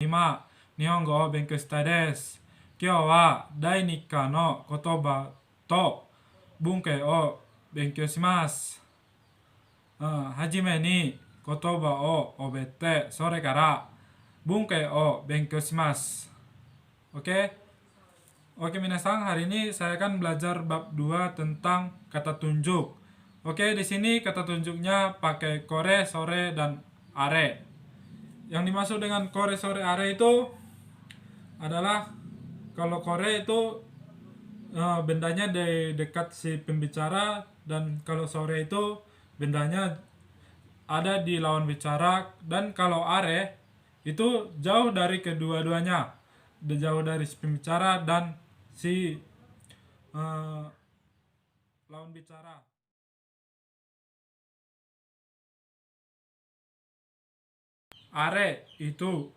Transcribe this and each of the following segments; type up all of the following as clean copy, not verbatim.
hima Nihongo o benkyou shitai desu. Kyou wa dai 2 no kotoba to bunkei o benkyou shimasu. Hajime ni kotoba o obette sore kara bunkei o benkyou shimasu. Oke minasan, hari ini saya akan belajar bab 2 tentang kata tunjuk. Di sini kata tunjuknya pakai kore, sore, dan are. Yang dimaksud dengan kore, sore, are itu adalah kalau kore itu bendanya di dekat si pembicara, dan kalau sore itu bendanya ada di lawan bicara, dan kalau are itu jauh dari kedua-duanya, jauh dari si pembicara dan si lawan bicara. Are itu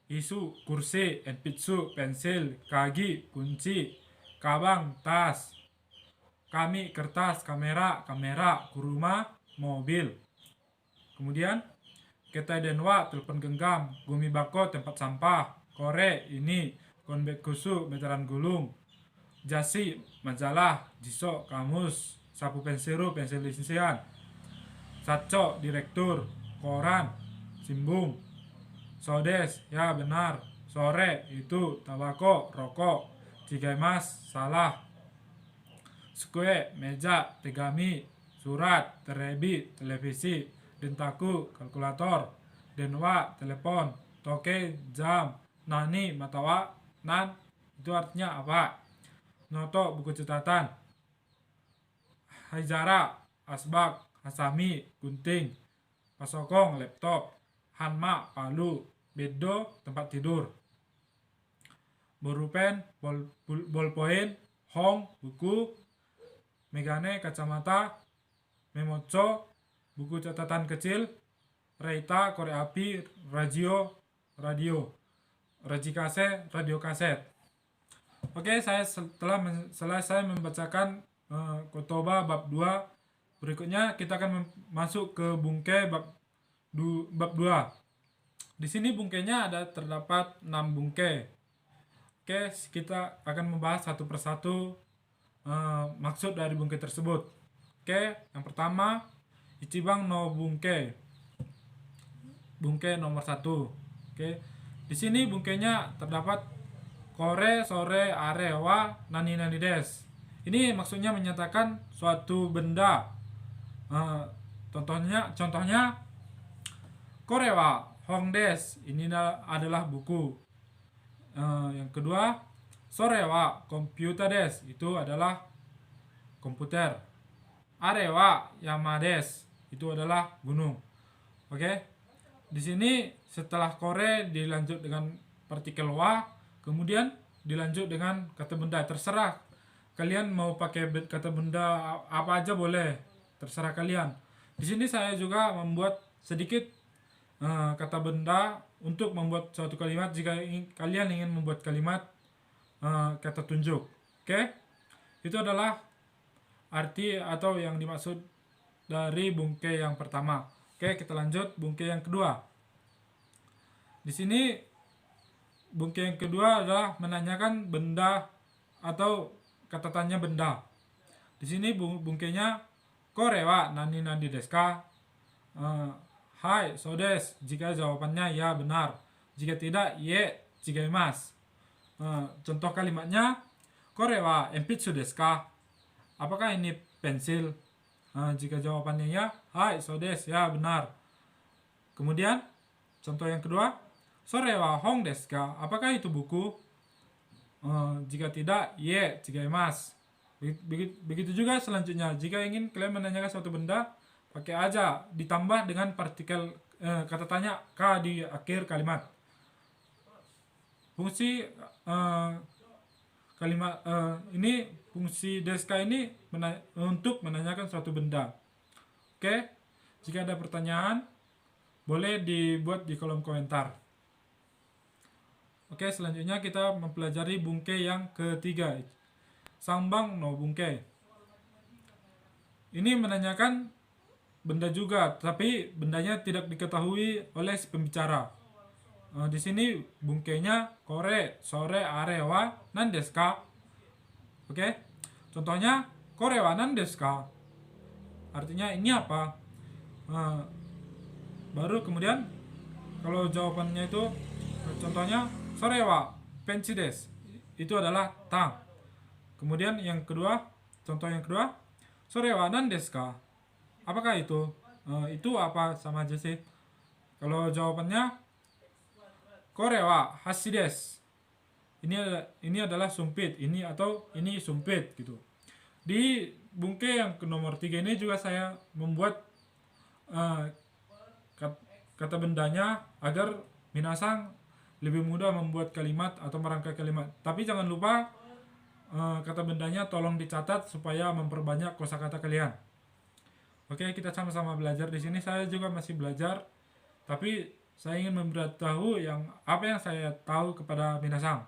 isu, kursi, enpitsu, pensil, kagi, kunci, kabang, tas, kami, kertas, kamera, kuruma, mobil. Kemudian ketai denwa, telepon genggam, gumi bako, tempat sampah, kore, ini, konbek kusu, meteran gulung, jasi, majalah, jiso, kamus, sapu pensiru, pensil isian, saco, direktur, koran, simbung, sodes, ya benar, sore, itu, tabako, rokok, jigaimas, salah, sukue, meja, tegami, surat, terebi, televisi, dentaku, kalkulator, denwa, telepon, toke, jam, nani, matawa, nan, itu artinya apa? Noto, buku catatan, hajara, asbak, hasami, gunting, pasokong, laptop, hanma, palu, bedo, tempat tidur, borupen, bolpoin, hong, buku, megane, kacamata, memoco, buku catatan kecil, reita, korek api, radio, rajikase, radio kaset. Setelah saya membacakan kotoba bab 2, berikutnya kita akan masuk ke bungke bab 2. Di sini bungkenya terdapat 6 bungke. Kita akan membahas satu persatu maksud dari bungke tersebut. Yang pertama, Ichibang no bungke. Bungke nomor 1. Di sini bungkenya terdapat kore, sore, are, wa, nani des. Ini maksudnya menyatakan suatu benda. Contohnya kore wa hong des. Ini adalah buku. Yang kedua, sore wa komputer des. Itu adalah komputer. Are wa yama des. Itu adalah gunung. Di sini setelah kore dilanjut dengan partikel wa, kemudian dilanjut dengan kata benda. Terserah kalian mau pakai kata benda apa aja boleh, terserah kalian. Di sini saya juga membuat sedikit kata benda untuk membuat suatu kalimat jika kalian ingin membuat kalimat kata tunjuk. Itu adalah arti atau yang dimaksud dari bungke yang pertama. Kita lanjut bungke yang kedua. Di sini bungke yang kedua adalah menanyakan benda atau kata tanya benda. Di sini bungkenya kore wa nani desu ka? Hai, so desu. Jika jawabannya ya benar. Jika tidak, ye chigaimasu. Contoh kalimatnya, kore wa enpitsu desu ka? Apakah ini pensil? Jika jawabannya ya, hai, so desu, ya benar. Kemudian contoh yang kedua, sore wa hong desu ka? Apakah itu buku? Jika tidak, ye chigaimasu. Begitu juga selanjutnya, jika ingin kalian menanyakan suatu benda, pakai aja ditambah dengan partikel kata tanya ka di akhir kalimat. Fungsi kalimat ini, fungsi deska ini untuk menanyakan suatu benda. Jika ada pertanyaan boleh dibuat di kolom komentar. Selanjutnya kita mempelajari bungke yang ketiga, Sangbang no bungke. Ini menanyakan benda juga, tapi bendanya tidak diketahui oleh si pembicara. Di sini bungkainya kore, sore, are wa nan desu ka? Oke. Contohnya kore wa nan desu ka? Artinya ini apa? Eh, Baru kemudian kalau jawabannya itu contohnya sore wa penchi desu. Itu adalah tang. Kemudian yang kedua, contoh yang kedua, sore wa nan desu ka? Apakah itu? Itu apa, sama aja sih. Kalau jawabannya kore wa hashi desu. Ini adalah sumpit, ini atau ini sumpit gitu. Di bungkai yang ke nomor 3 ini juga saya membuat eh, kata bendanya agar minasang lebih mudah membuat kalimat atau merangkai kalimat. Tapi jangan lupa kata bendanya tolong dicatat supaya memperbanyak kosakata kalian. Oke, kita sama-sama belajar di sini. Saya juga masih belajar, tapi saya ingin memberitahu apa yang saya tahu kepada minasang.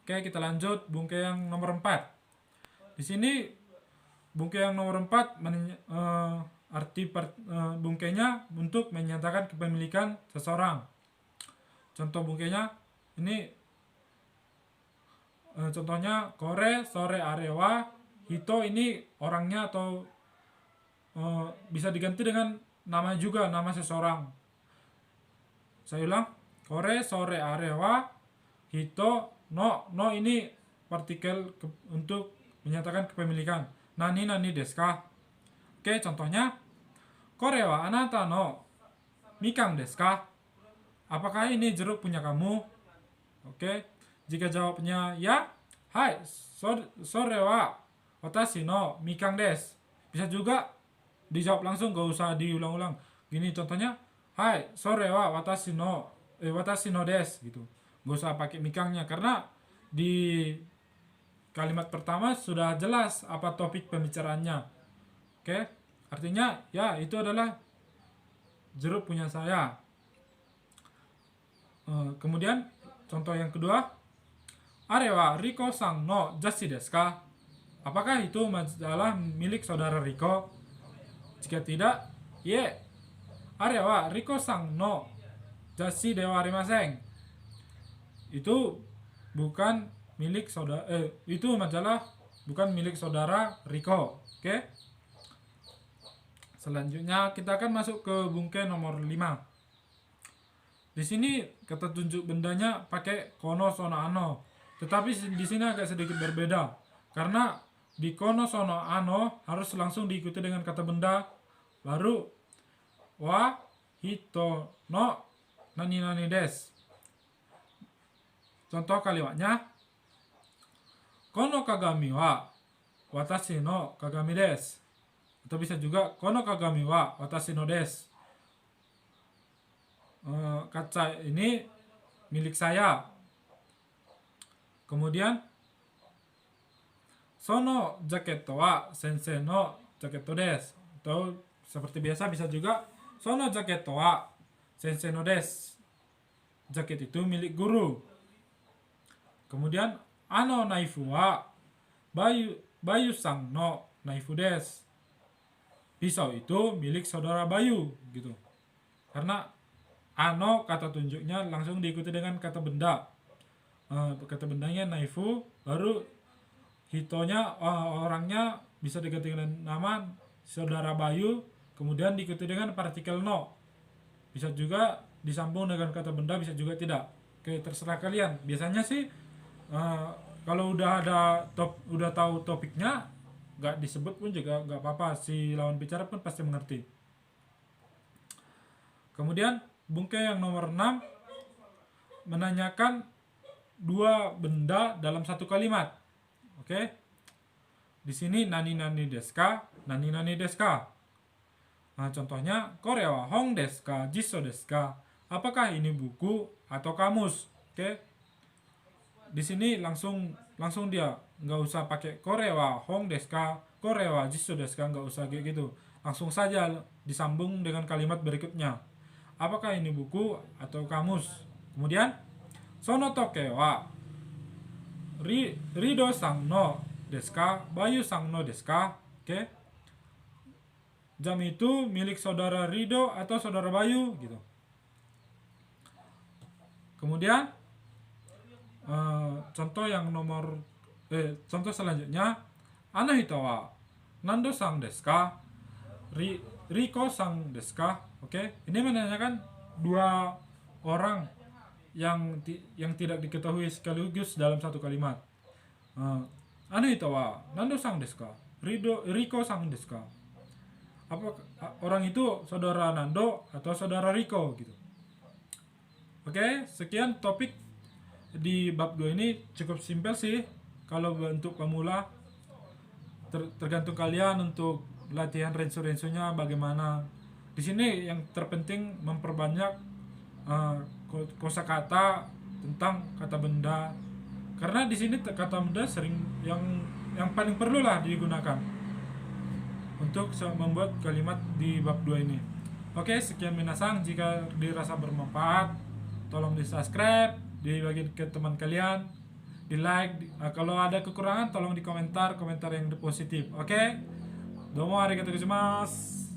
Oke, kita lanjut bungkai yang nomor 4. Di sini bungkai yang nomor 4 arti bungkainya untuk menyatakan kepemilikan seseorang. Contoh bungkainya ini contohnya kore, sore, arewa, hito ini orangnya atau bisa diganti dengan nama juga, nama seseorang. Saya ulang, kore, sore, arewa, hito, no ini partikel untuk menyatakan kepemilikan. Nani desu ka? Oke, contohnya kore wa anata no mikang desu ka? Apakah ini jeruk punya kamu? Oke, jika jawabnya ya, hai, sore wa watashi no mikang desu. Bisa juga dijawab langsung, gak usah diulang-ulang. Gini contohnya, hai, sore wa watashi no desu gitu. Gak usah pakai mikangnya karena di kalimat pertama sudah jelas apa topik pembicaraannya. Oke, artinya ya itu adalah jeruk punya saya. Kemudian contoh yang kedua, are wa Riko sang no zashi desu ka? Apakah itu majalah milik saudara Riko? Jika tidak, ye, are wa Riko sang no zashi de wa arimasen. Itu bukan milik saudara, itu majalah bukan milik saudara Riko. Oke. Selanjutnya kita akan masuk ke bungkai nomor 5. Di sini kata tunjuk bendanya pakai kono sono ano. Tetapi di sini agak sedikit berbeda karena di kono sono ano harus langsung diikuti dengan kata benda baru wa hito no nani desu. Contoh kalimatnya, kono kagami wa watashi no kagami desu. Atau bisa juga kono kagami wa watashi no desu. Kaca ini milik saya. Kemudian sono jaketo wa sensei no jaketo desu. Atau seperti biasa bisa juga sono jaketo wa sensei no desu. Jaket itu milik guru. Kemudian ano naifu wa Bayu sang no naifu desu. Pisau itu milik saudara Bayu gitu. Karena ano kata tunjuknya langsung diikuti dengan kata benda. Kata bendanya naifu, baru hitonya orangnya bisa diganti dengan nama saudara Bayu, kemudian diikuti dengan partikel no. Bisa juga disambung dengan kata benda, bisa juga tidak. Oke, terserah kalian. Biasanya sih kalau udah tahu topiknya, nggak disebut pun juga nggak apa-apa, si lawan bicara pun pasti mengerti. Kemudian bungkai yang nomor 6 menanyakan dua benda dalam satu kalimat. Oke. Di sini nani desu ka? Nani desu ka? Nah, contohnya kore wa hong desu ka? Jisso desu ka? Apakah ini buku atau kamus? Oke. Di sini langsung dia, nggak usah pakai kore wa hong desu ka, kore wa jisso desu ka, nggak usah kayak gitu. Langsung saja disambung dengan kalimat berikutnya. Apakah ini buku atau kamus? Kemudian sono toke wa Rido sang no desu ka, Bayu sang no desu ka? Oke. Jam itu milik saudara Rido atau saudara Bayu gitu. Kemudian contoh contoh selanjutnya, Ana hitawa Nando sang desu ka? Riko sang desu ka? Oke, ini menanyakan dua orang yang tidak diketahui sekaligus dalam satu kalimat. Ana hitawa Nando sang desu ka? Riko sang desu ka? Apa orang itu saudara Nando atau saudara Riko gitu. Oke, sekian topik di bab 2 ini, cukup simpel sih. Kalau untuk pemula tergantung kalian untuk latihan rensu-rensunya bagaimana. Di sini yang terpenting memperbanyak kosakata tentang kata benda. Karena di sini kata benda sering yang paling perlu lah digunakan untuk membuat kalimat di bab 2 ini. Oke, sekian minasang. Jika dirasa bermanfaat, tolong di subscribe, dibagi ke teman kalian, di like. Kalau ada kekurangan tolong di komentar yang positif. Oke, domo arigatou gozaimasu.